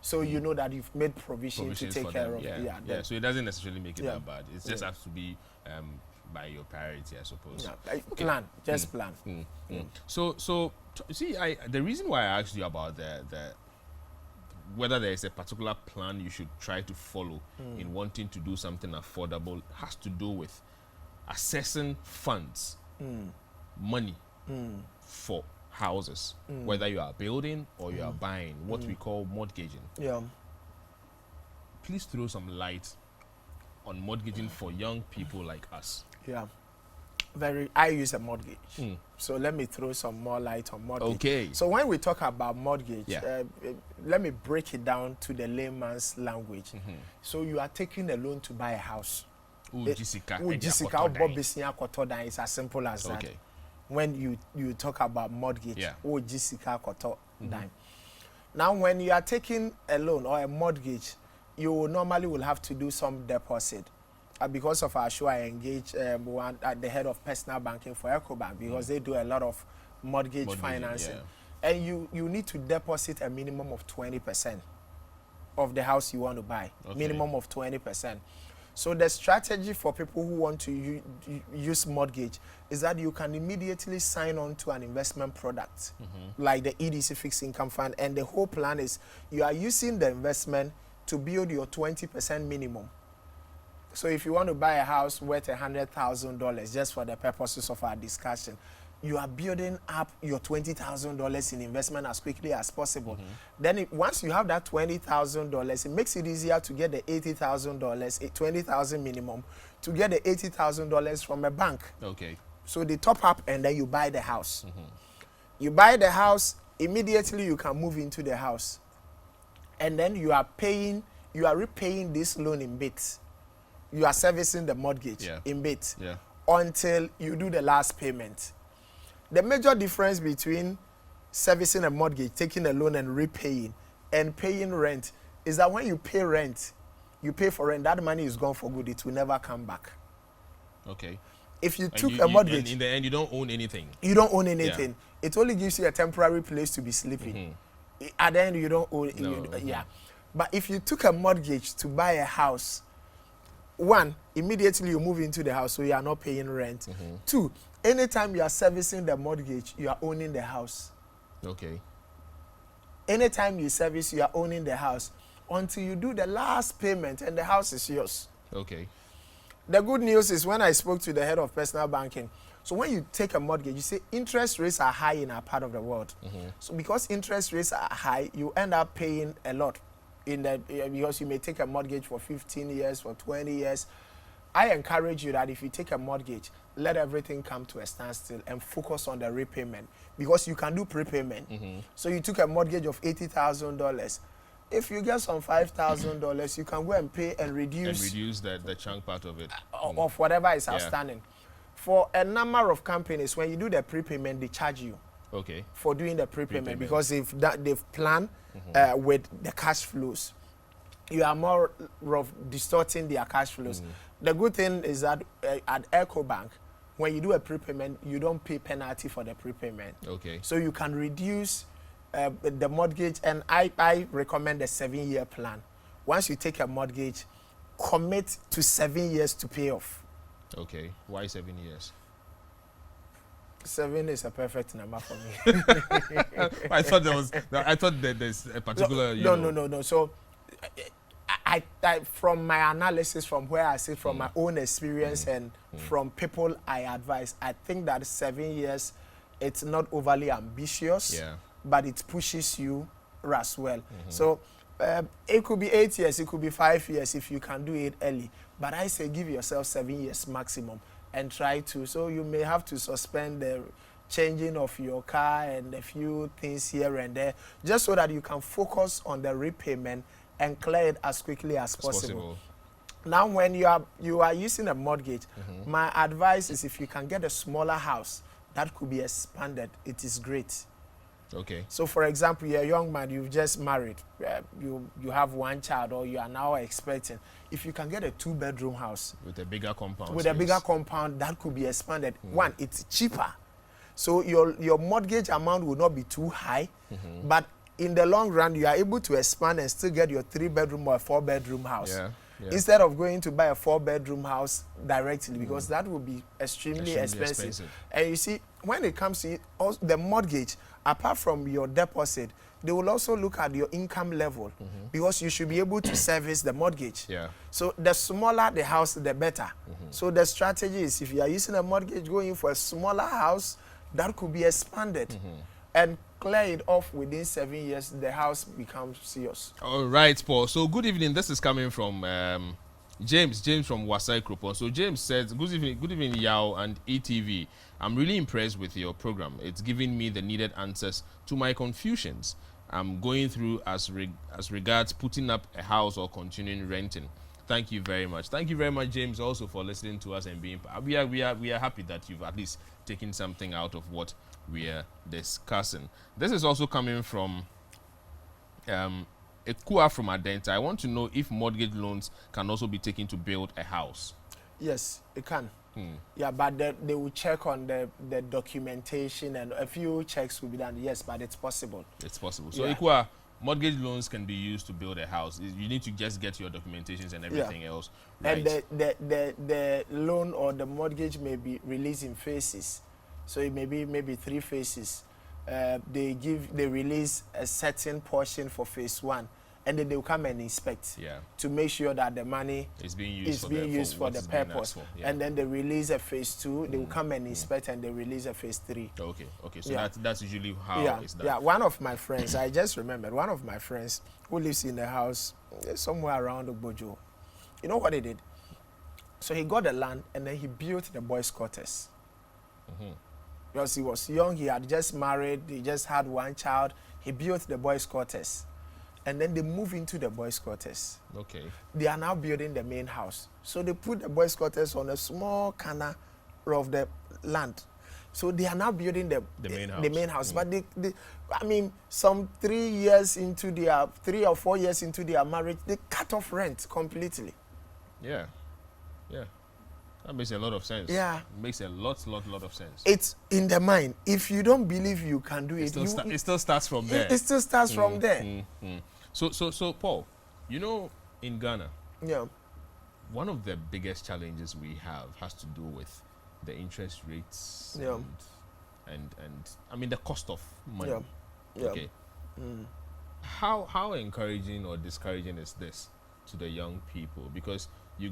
[SPEAKER 2] So you know that you've made provision to take care of.
[SPEAKER 1] Yeah. So it doesn't necessarily make it that bad. It just has to be by your priority, I suppose.
[SPEAKER 2] Plan, just plan.
[SPEAKER 1] So see, the reason why I asked you about the whether there is a particular plan you should try to follow in wanting to do something affordable has to do with assessing funds, money for houses, whether you are building or you are buying, what we call mortgaging.
[SPEAKER 2] Yeah.
[SPEAKER 1] Please throw some light on mortgaging for young people like us.
[SPEAKER 2] Yeah. I use a mortgage. So let me throw some more light on mortgage.
[SPEAKER 1] Okay.
[SPEAKER 2] So when we talk about mortgage, let me break it down to the layman's language. So you are taking a loan to buy a house.
[SPEAKER 1] Jessica,
[SPEAKER 2] it's as simple as that. When you talk about mortgage, Jessica koto dime. Now, when you are taking a loan or a mortgage, you normally will have to do some deposit. Because of our show, I engage one at the head of personal banking for EcoBank because they do a lot of mortgage financing. And you need to deposit a minimum of 20% of the house you want to buy. Minimum of 20%. So the strategy for people who want to use mortgage is that you can immediately sign on to an investment product like the EDC fixed income fund. And the whole plan is you are using the investment to build your 20% minimum. So if you want to buy a house worth $100,000, just for the purposes of our discussion, you are building up your $20,000 in investment as quickly as possible. Then once you have that $20,000, it makes it easier to get the $80,000, $20,000 minimum, to get the $80,000 from a bank.
[SPEAKER 1] Okay.
[SPEAKER 2] So they top up and then you buy the house. You buy the house, immediately you can move into the house. And then you are repaying this loan in bits. You are servicing the mortgage in bits until you do the last payment. The major difference between servicing a mortgage, taking a loan and repaying, and paying rent is that when you pay rent, you pay for rent, that money is gone for good. It will never come back.
[SPEAKER 1] Okay.
[SPEAKER 2] If you took a mortgage...
[SPEAKER 1] And in the end, you don't own anything.
[SPEAKER 2] You don't own anything. It only gives you a temporary place to be sleeping. At the end, you don't own... But if you took a mortgage to buy a house, one, immediately you move into the house, so you are not paying rent. Two, anytime you are servicing the mortgage, you are owning the house.
[SPEAKER 1] Okay.
[SPEAKER 2] Anytime you service, you are owning the house until you do the last payment and the house is yours.
[SPEAKER 1] Okay.
[SPEAKER 2] The good news is when I spoke to the head of personal banking, so when you take a mortgage, you say interest rates are high in our part of the world. So because interest rates are high, you end up paying a lot. Because you may take a mortgage for 15 years, for 20 years. I encourage you that if you take a mortgage, let everything come to a standstill and focus on the repayment because you can do prepayment. So you took a mortgage of $80,000. If you get some $5,000, you can go and pay and reduce
[SPEAKER 1] the chunk part of it
[SPEAKER 2] of whatever is outstanding. For a number of companies, when you do the prepayment, they charge you.
[SPEAKER 1] Okay.
[SPEAKER 2] For doing the prepayment because they've planned with the cash flows. You are more of distorting their cash flows. The good thing is that at EcoBank, when you do a prepayment, you don't pay penalty for the prepayment.
[SPEAKER 1] Okay.
[SPEAKER 2] So you can reduce the mortgage, and I recommend a 7-year plan. Once you take a mortgage, commit to 7 years to pay off.
[SPEAKER 1] Okay. Why 7 years?
[SPEAKER 2] 7 is a perfect number for me.
[SPEAKER 1] I thought that there's a particular.
[SPEAKER 2] No. So, I from my analysis, from where I sit, from my own experience, and from people I advise, I think that 7 years, it's not overly ambitious, but it pushes you as well. So, it could be 8 years, it could be 5 years if you can do it early. But I say give yourself 7 years maximum. And try to, so you may have to suspend the changing of your car and a few things here and there, just so that you can focus on the repayment and clear it as quickly as possible. Now, when you are using a mortgage, my advice is if you can get a smaller house that could be expanded, it is great.
[SPEAKER 1] Okay.
[SPEAKER 2] So, for example, you're a young man, you've just married, you have one child, or you are now expecting. If you can get a 2-bedroom house
[SPEAKER 1] with a bigger compound,
[SPEAKER 2] with a bigger compound, that could be expanded. One, it's cheaper, so your mortgage amount will not be too high, but in the long run, you are able to expand and still get your 3-bedroom or a 4-bedroom house.
[SPEAKER 1] Yeah.
[SPEAKER 2] Instead of going to buy a 4-bedroom house directly, because that will be extremely expensive. And you see, when it comes to the mortgage, apart from your deposit, they will also look at your income level, because you should be able to service the mortgage.
[SPEAKER 1] Yeah.
[SPEAKER 2] So the smaller the house, the better. So the strategy is, if you are using a mortgage, going for a smaller house that could be expanded and clear it off within 7 years, the house becomes yours.
[SPEAKER 1] All right, Paul. So good evening. This is coming from James from Wasai Kropon. So James says, good evening, Yao and eTV. I'm really impressed with your program. It's giving me the needed answers to my confusions I'm going through as regards putting up a house or continuing renting. Thank you very much. Thank you very much, James, also for listening to us and being. We are happy that you've at least taken something out of what we are discussing. This is also coming from Ekua from Adenta. I want to know if mortgage loans can also be taken to build a house.
[SPEAKER 2] Yes, it can. Yeah, but they will check on the documentation, and a few checks will be done. Yes, but it's possible. It's possible.
[SPEAKER 1] So, Ekua, mortgage loans can be used to build a house. You need to just get your documentations and everything else right.
[SPEAKER 2] And the loan or the mortgage may be released in phases. So it may be maybe 3 phases. They release a certain portion for phase 1, and then they will come and inspect to make sure that the money
[SPEAKER 1] is being used
[SPEAKER 2] for the purpose. And then they release a phase 2. They will come and inspect, and they release a phase 3.
[SPEAKER 1] Okay. So that's usually how it's done.
[SPEAKER 2] Yeah. One of my friends, I just remembered, one of my friends who lives in a house somewhere around Obojo. You know what he did? So he got the land, and then he built the boys' quarters. Because he was young, he had just married, he just had one child. He built the boys' quarters. And then they move into the boys' quarters.
[SPEAKER 1] Okay.
[SPEAKER 2] They are now building the main house. So they put the boys' quarters on a small corner of the land. So they are now building the main house. But some 3 or 4 years into their marriage, they cut off rent completely.
[SPEAKER 1] Yeah. That makes a lot of sense.
[SPEAKER 2] Yeah.
[SPEAKER 1] It makes a lot of sense.
[SPEAKER 2] It's in the mind. If you don't believe you can do it,
[SPEAKER 1] it still starts from there.
[SPEAKER 2] It still starts from there.
[SPEAKER 1] So Paul, in Ghana, one of the biggest challenges we have has to do with the interest rates and the cost of money. Okay. How encouraging or discouraging is this to the young people? Because you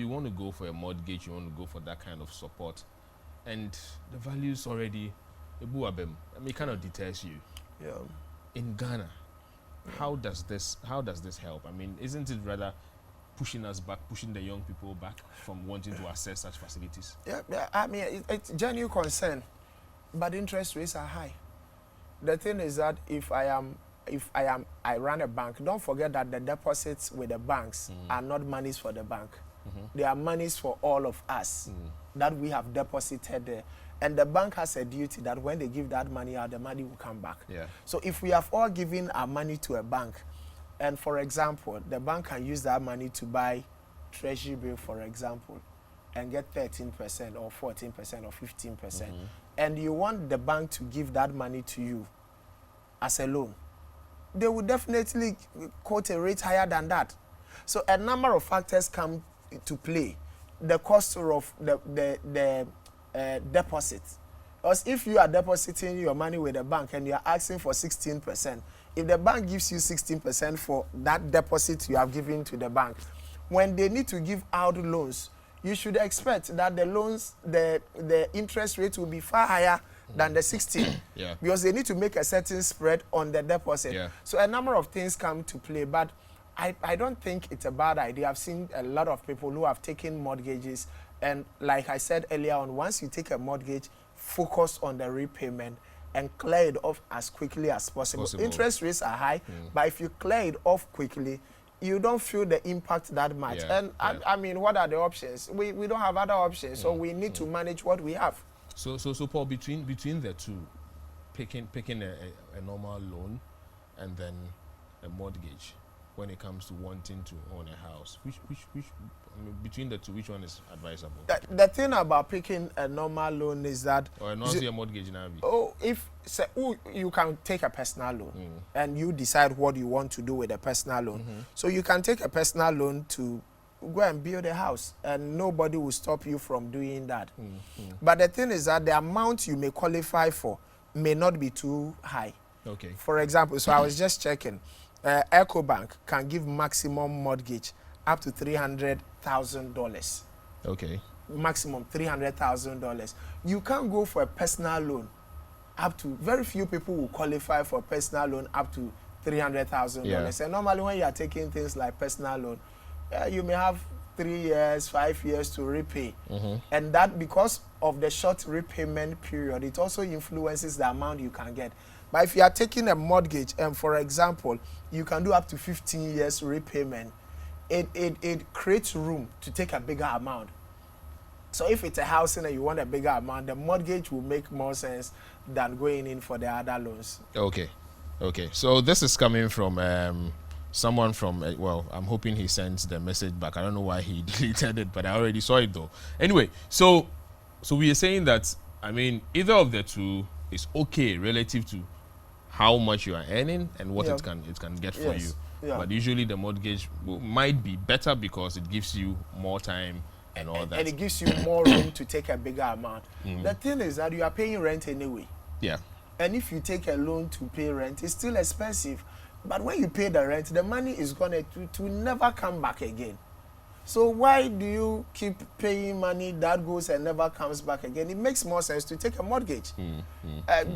[SPEAKER 1] want to go for a mortgage, you want to go for that kind of support, and the values already, it kind of deters you. In Ghana, how does this help? Isn't it rather pushing the young people back from wanting to access such facilities?
[SPEAKER 2] It's genuine concern, but interest rates are high. The thing is that if I run a bank, don't forget that the deposits with the banks are not monies for the bank. They are monies for all of us that we have deposited there. And the bank has a duty that when they give that money out, the money will come back. So if we have all given our money to a bank, and for example, the bank can use that money to buy treasury bill, for example, and get 13% or 14% or 15%, and you want the bank to give that money to you as a loan, they will definitely quote a rate higher than that. So a number of factors come to play. The cost of the deposit. Because if you are depositing your money with the bank and you are asking for 16%, if the bank gives you 16% for that deposit you have given to the bank, when they need to give out loans, you should expect that the loans, the interest rate will be far higher than the 16, because they need to make a certain spread on the deposit. So a number of things come to play, but I don't think it's a bad idea. I've seen a lot of people who have taken mortgages, and like I said earlier on, once you take a mortgage, focus on the repayment and clear it off as quickly as possible. Interest rates are high, but if you clear it off quickly, you don't feel the impact that much.
[SPEAKER 1] Yeah,
[SPEAKER 2] And I mean, what are the options? We don't have other options, so we need to manage what we have.
[SPEAKER 1] So Paul, between the two, picking a normal loan and then a mortgage, when it comes to wanting to own a house, which I mean, between the two, which one is advisable?
[SPEAKER 2] The thing about picking a normal loan is that,
[SPEAKER 1] or not a mortgage now.
[SPEAKER 2] You can take a personal loan and you decide what you want to do with a personal loan. So you can take a personal loan to go and build a house, and nobody will stop you from doing that. But the thing is that the amount you may qualify for may not be too high.
[SPEAKER 1] Okay.
[SPEAKER 2] For example, so I was just checking, EcoBank can give maximum mortgage up to $300,000.
[SPEAKER 1] Okay.
[SPEAKER 2] Maximum $300,000. You can't go for a personal loan up to, very few people will qualify for a personal loan up to $300,000.
[SPEAKER 1] Yeah.
[SPEAKER 2] And normally when you are taking things like personal loan, you may have 3 years, 5 years to repay. And that, because of the short repayment period, it also influences the amount you can get. But if you are taking a mortgage, and for example, you can do up to 15 years repayment, it creates room to take a bigger amount. So if it's a house and you want a bigger amount, the mortgage will make more sense than going in for the other loans.
[SPEAKER 1] Okay. So this is coming from someone from, well, I'm hoping he sends the message back. I don't know why he deleted it, but I already saw it though. Anyway, so we are saying that, I mean, either of the two is okay relative to how much you are earning and what it can get for you. Yeah. But usually the mortgage might be better because it gives you more time and all that.
[SPEAKER 2] And it gives you more room to take a bigger amount. The thing is that you are paying rent anyway.
[SPEAKER 1] Yeah.
[SPEAKER 2] And if you take a loan to pay rent, it's still expensive. But when you pay the rent, the money is going to never come back again. So why do you keep paying money that goes and never comes back again? It makes more sense to take a mortgage.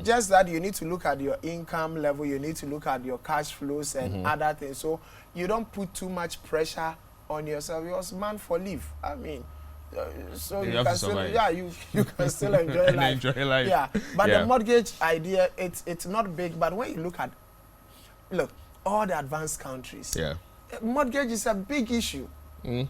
[SPEAKER 2] Just that you need to look at your income level, you need to look at your cash flows and other things. So you don't put too much pressure on yourself. You're a man for leave. I mean, so you can still, you can still enjoy life.
[SPEAKER 1] Enjoy life.
[SPEAKER 2] Yeah, but the mortgage idea, it's not big. But when you look all the advanced countries, mortgage is a big issue. I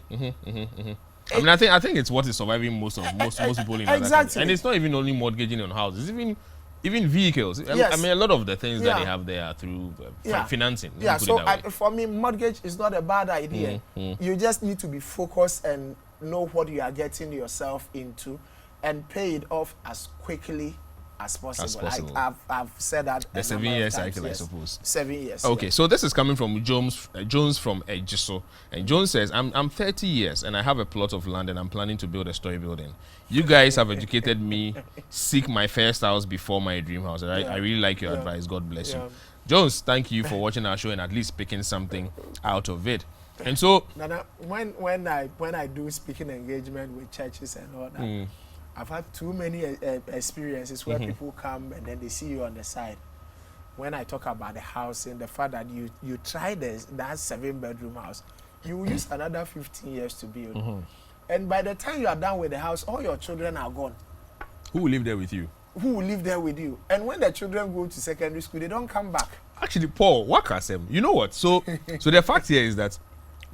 [SPEAKER 1] mean, I think it's what is surviving most people in other countries. And it's not even only mortgaging on houses, even vehicles.
[SPEAKER 2] Yes.
[SPEAKER 1] I mean, a lot of the things that they have there are through financing.
[SPEAKER 2] Yeah, so for me, mortgage is not a bad idea. You just need to be focused and know what you are getting yourself into and pay it off as quickly as possible. I've said that.
[SPEAKER 1] The 7-year cycle, I suppose.
[SPEAKER 2] 7 years.
[SPEAKER 1] Okay, so this is coming from Jones from Ejiso, and Jones says, "I'm 30 years and I have a plot of land and I'm planning to build a story building. You guys have educated me. Seek my first house before my dream house. I really like your advice. God bless you, Jones. Thank you for watching our show and at least picking something out of it." And so,
[SPEAKER 2] Nana, when I do speaking engagement with churches and all that. I've had too many experiences where people come and then they see you on the side. When I talk about the house and the fact that you try that 7-bedroom house, you will use another 15 years to build. And by the time you are done with the house, all your children are gone.
[SPEAKER 1] Who will live there with you?
[SPEAKER 2] Who will live there with you? And when the children go to secondary school, they don't come back.
[SPEAKER 1] Actually, Paul, you know what? So the fact here is that,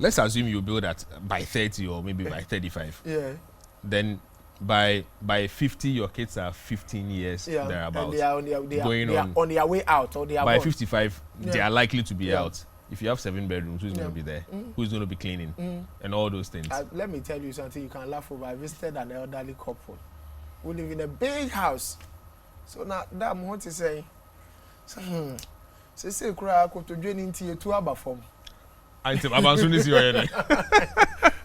[SPEAKER 1] let's assume you build that by 30 or maybe by 35.
[SPEAKER 2] Yeah.
[SPEAKER 1] Then by 50, your kids are 15 years thereabouts.
[SPEAKER 2] They are on their way out. Or they are
[SPEAKER 1] by
[SPEAKER 2] born.
[SPEAKER 1] 55, they are likely to be out. If you have 7 bedrooms, who's going to be there? Who's going to be cleaning? And all those things.
[SPEAKER 2] Let me tell you something you can laugh over. I visited an elderly couple who live in a big house. So now that I'm what to say. Say cry to join into your 2 hour form.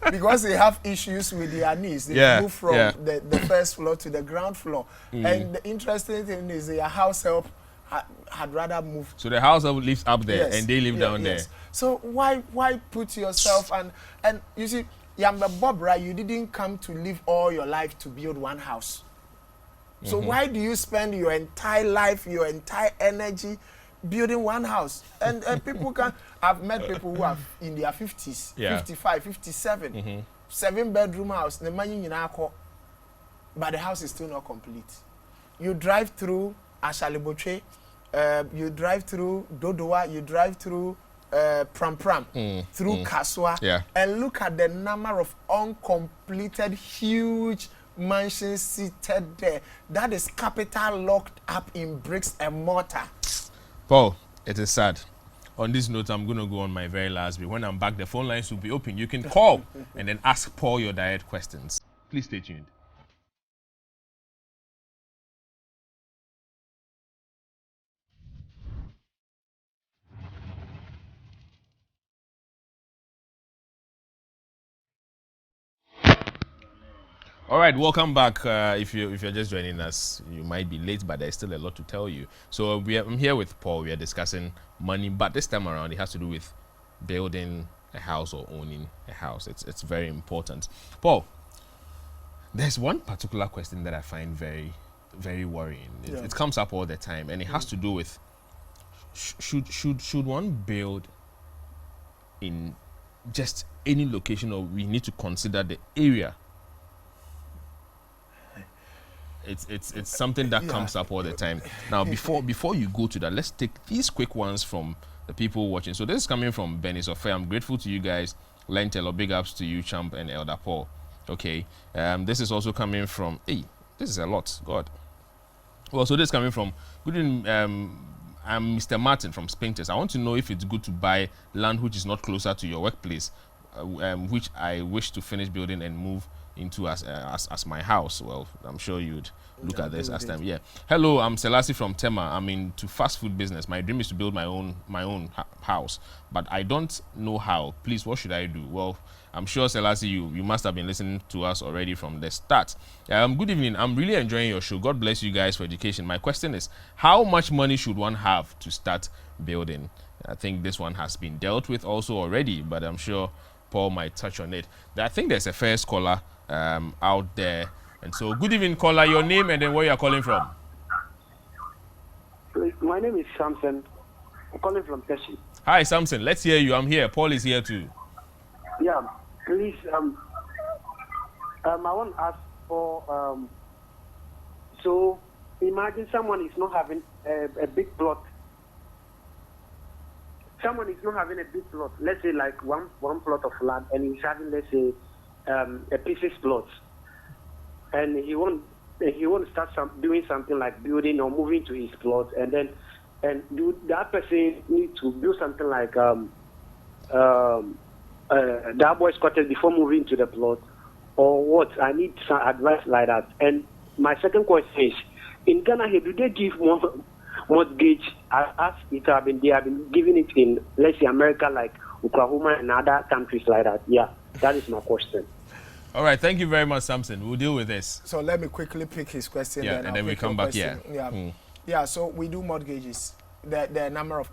[SPEAKER 2] Because they have issues with their knees. They move from the first floor to the ground floor. And the interesting thing is their house help had rather move.
[SPEAKER 1] So the house help lives up there and they live down there.
[SPEAKER 2] So why put yourself and you see, Yamba Bobra, you didn't come to live all your life to build one house. So why do you spend your entire life, your entire energy building one house? And people I've met people who are in their 50s, 55, 57, 7-bedroom house, but the house is still not complete. You drive through Ashaliboche, you drive through Dodowa, you drive through Pram Pram through Kaswa and look at the number of uncompleted huge mansions seated there. That is capital locked up in bricks and mortar.
[SPEAKER 1] Paul, it is sad. On this note, I'm going to go on my very last bit. When I'm back, the phone lines will be open. You can call and then ask Paul your direct questions. Please stay tuned. All right, welcome back. If you're just joining us, you might be late, but there's still a lot to tell you. So I'm here with Paul. We are discussing money, but this time around, it has to do with building a house or owning a house. It's very important. Paul, there's one particular question that I find very, very worrying. It comes up all the time, and it has to do with should one build in just any location, or we need to consider the area? It's something that comes up all the time. Now, before you go to that, let's take these quick ones from the people watching. So this is coming from Benny Sofe. I'm grateful to you guys. Lentel, big ups to you, Champ and Elder Paul. Okay. This is also coming from, hey, this is a lot, God. Well, so this is coming from, good evening, I'm Mr. Martin from Spintex. I want to know if it's good to buy land which is not closer to your workplace, which I wish to finish building and move into as my house. Well, I'm sure you'd look at this as time. Yeah. Hello, I'm Selassie from Tema. I'm into fast food business. My dream is to build my own house, but I don't know how. Please, what should I do? Well, I'm sure, Selassie, you must have been listening to us already from the start. Good evening. I'm really enjoying your show. God bless you guys for education. My question is, how much money should one have to start building? I think this one has been dealt with also already, but I'm sure Paul might touch on it. I think there's a first caller out there. And so, good evening, caller. Your name and then where you are calling from?
[SPEAKER 3] My name is Samson. I'm calling from Teshi.
[SPEAKER 1] Hi, Samson. Let's hear you. I'm here. Paul is here too.
[SPEAKER 3] Yeah, please. I want to ask for. So, imagine someone is not having a big plot. Someone is not having a big plot. Let's say like one plot of land, and he's having, let's say, a pieces plot, and he want to start doing something like building or moving to his plot, and do that person need to do something like that boy's cottage before moving to the plot, or what? I need some advice like that. And my second question is, in Ghana here, do they give mortgage as they have been giving it in, let's say, America, like Oklahoma and other countries like that? Yeah, that is my question.
[SPEAKER 1] All right, thank you very much, Samson. We'll deal with this.
[SPEAKER 2] So let me quickly pick his question.
[SPEAKER 1] Yeah, and then we come back here.
[SPEAKER 2] Yeah, so we do mortgages. The number of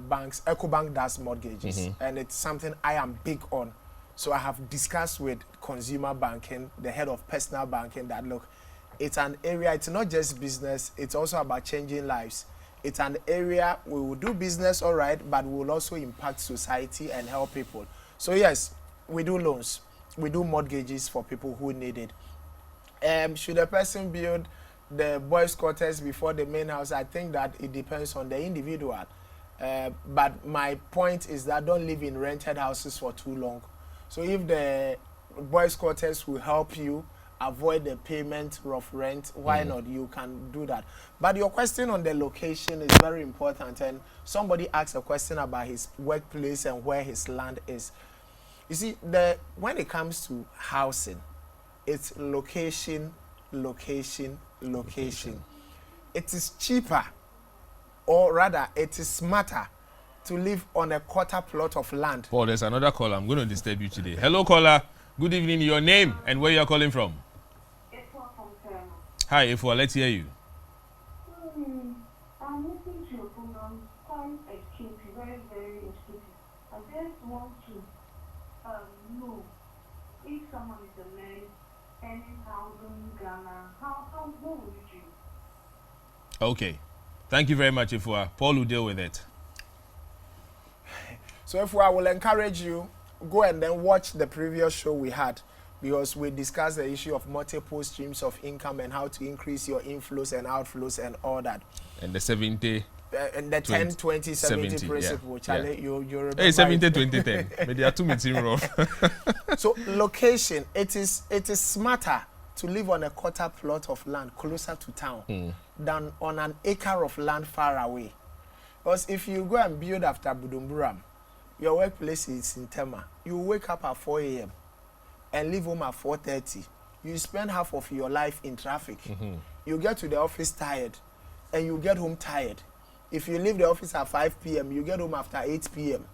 [SPEAKER 2] banks, EcoBank does mortgages, and it's something I am big on. So I have discussed with consumer banking, the head of personal banking, that look, it's an area, it's not just business, it's also about changing lives. It's an area we will do business, all right, but we will also impact society and help people. So yes, we do loans. We do mortgages for people who need it. Should a person build the boys' quarters before the main house? I think that it depends on the individual. But my point is that don't live in rented houses for too long. So if the boys' quarters will help you avoid the payment of rent, why not? You can do that. But your question on the location is very important. And somebody asked a question about his workplace and where his land is. You see, when it comes to housing, it's location, location, location. It is cheaper, or rather, it is smarter to live on a quarter plot of land.
[SPEAKER 1] Paul, there's another caller. I'm going to disturb you today. Hello, caller. Good evening. Your name and where you are calling from?
[SPEAKER 4] Ifua from Terma.
[SPEAKER 1] Hi, Ifua. Let's hear you.
[SPEAKER 4] I'm listening to your program. Quite expensive, very, very expensive. I just want to know if someone is a man earning 1,000 Ghana, what would you do?
[SPEAKER 1] Okay. Thank you very much, Ifua. Paul will deal with it.
[SPEAKER 2] So if I will encourage you, go and then watch the previous show we had, because we discussed the issue of multiple streams of income and how to increase your inflows and outflows and all that.
[SPEAKER 1] And the 70
[SPEAKER 2] and the 10, 20, 70 principle. Charlie, you remember.
[SPEAKER 1] Hey, 70, 20, 10. But there are two meetings wrong.
[SPEAKER 2] So location, it is smarter to live on a quarter plot of land closer to town than on an acre of land far away. Because if you go and build after Budumburam, your workplace is in Tema. You wake up at 4 a.m. and leave home at 4:30. You spend half of your life in traffic. You get to the office tired and you get home tired. If you leave the office at 5 p.m., you get home after 8 p.m.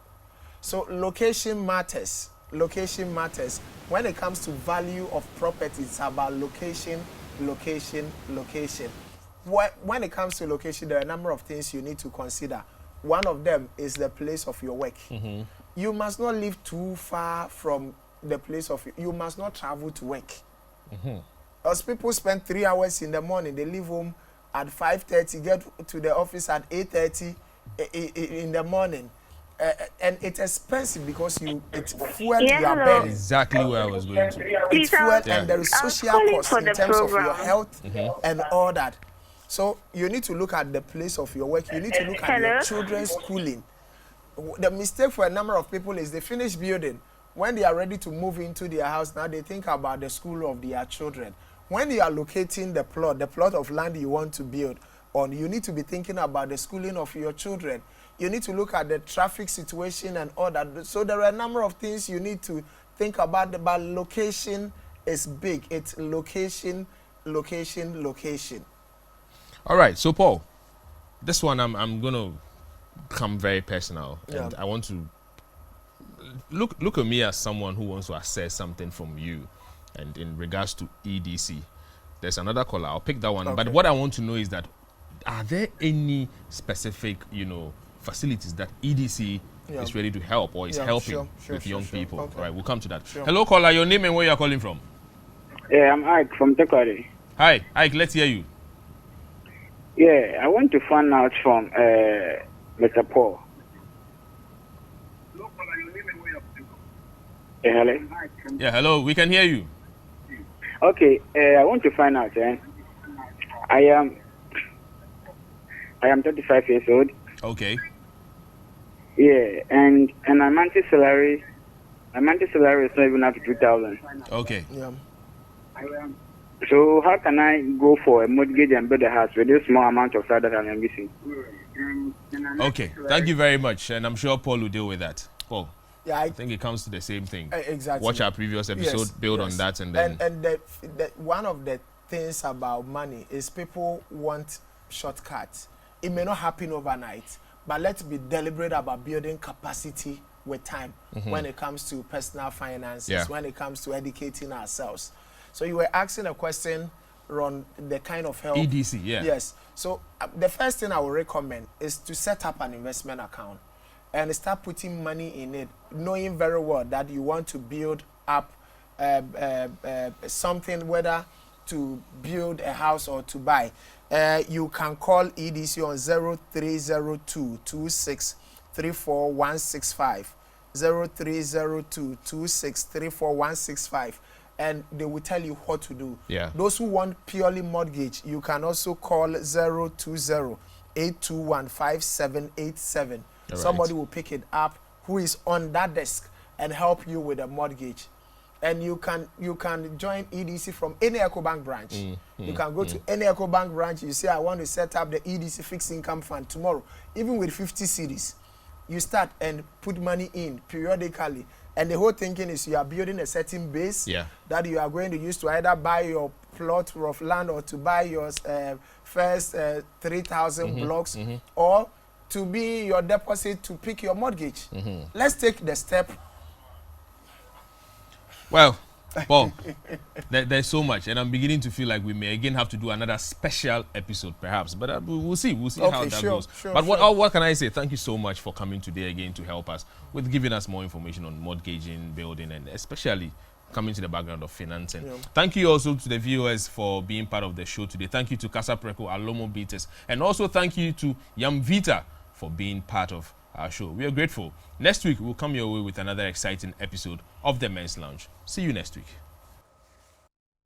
[SPEAKER 2] So location matters. Location matters. When it comes to value of property, it's about location, location, location. When it comes to location, there are a number of things you need to consider. One of them is the place of your work. You must not live too far from the place of you must not travel to work. Because people spend 3 hours in the morning, they leave home at 5:30, get to the office at 8:30 in the morning. And it's expensive because it's fuel you are burning.
[SPEAKER 1] Exactly where I was going to.
[SPEAKER 2] It's fuel and there is social cost in terms of your health and all that. So you need to look at the place of your work. You need to look at your children's schooling. The mistake for a number of people is they finish building. When they are ready to move into their house, now they think about the school of their children. When you are locating the plot of land you want to build on, you need to be thinking about the schooling of your children. You need to look at the traffic situation and all that. So there are a number of things you need to think about, but location is big. It's location, location, location.
[SPEAKER 1] All right, so Paul, this one I'm going to come very personal. And I want to look at me as someone who wants to assess something from you. And in regards to EDC, there's another caller. I'll pick that one. Okay. But what I want to know is that, are there any specific, facilities that EDC is ready to help or is helping with young people? Okay. All right, we'll come to that. Hello, caller. Your name and where you're calling from?
[SPEAKER 5] Yeah, I'm Ike from Tekwari.
[SPEAKER 1] Hi, Ike. Let's hear you.
[SPEAKER 5] Yeah, I want to find out from Mr. Paul. Hello?
[SPEAKER 1] Yeah, hello. We can hear you.
[SPEAKER 5] Okay, I want to find out. I am 35 years old.
[SPEAKER 1] Okay.
[SPEAKER 5] Yeah, and my monthly salary is not even up to 2,000.
[SPEAKER 1] Okay.
[SPEAKER 2] Yeah.
[SPEAKER 5] So how can I go for a mortgage and build a house with this small amount of salary that I'm missing?
[SPEAKER 1] Okay, thank you very much, and I'm sure Paul will deal with that. Paul.
[SPEAKER 2] Yeah,
[SPEAKER 1] I think it comes to the same thing.
[SPEAKER 2] Exactly.
[SPEAKER 1] Watch our previous episode, build on that, and then.
[SPEAKER 2] And one of the things about money is people want shortcuts. It may not happen overnight, but let's be deliberate about building capacity with time when it comes to personal finances, when it comes to educating ourselves. So you were asking a question on the kind of help.
[SPEAKER 1] EDC, yeah.
[SPEAKER 2] Yes. So the first thing I would recommend is to set up an investment account and start putting money in it, knowing very well that you want to build up something, whether to build a house or to buy. You can call EDC on 0302-2634-165, 0302-2634-165, and they will tell you what to do.
[SPEAKER 1] Yeah.
[SPEAKER 2] Those who want purely mortgage, you can also call 020-821-5787. Somebody will pick it up who is on that desk and help you with a mortgage. And you can join EDC from any EcoBank branch. You can go to any EcoBank branch. You say, I want to set up the EDC fixed income fund tomorrow. Even with 50 cedis, you start and put money in periodically. And the whole thinking is you are building a certain base that you are going to use to either buy your plot of land or to buy your first 3,000 blocks or to be your deposit to pick your mortgage. Let's take the step.
[SPEAKER 1] Well, Paul, there's so much, and I'm beginning to feel like we may again have to do another special episode, perhaps. But we'll see. We'll see how that goes. But what can I say? Thank you so much for coming today again to help us with giving us more information on mortgaging, building, and especially coming to the background of financing. Thank you also to the viewers for being part of the show today. Thank you to Casa Preco, Alomo Beaters, and also thank you to Yam Vita for being part of our show. We are grateful. Next week, we'll come your way with another exciting episode of The Men's Lounge. See you next week.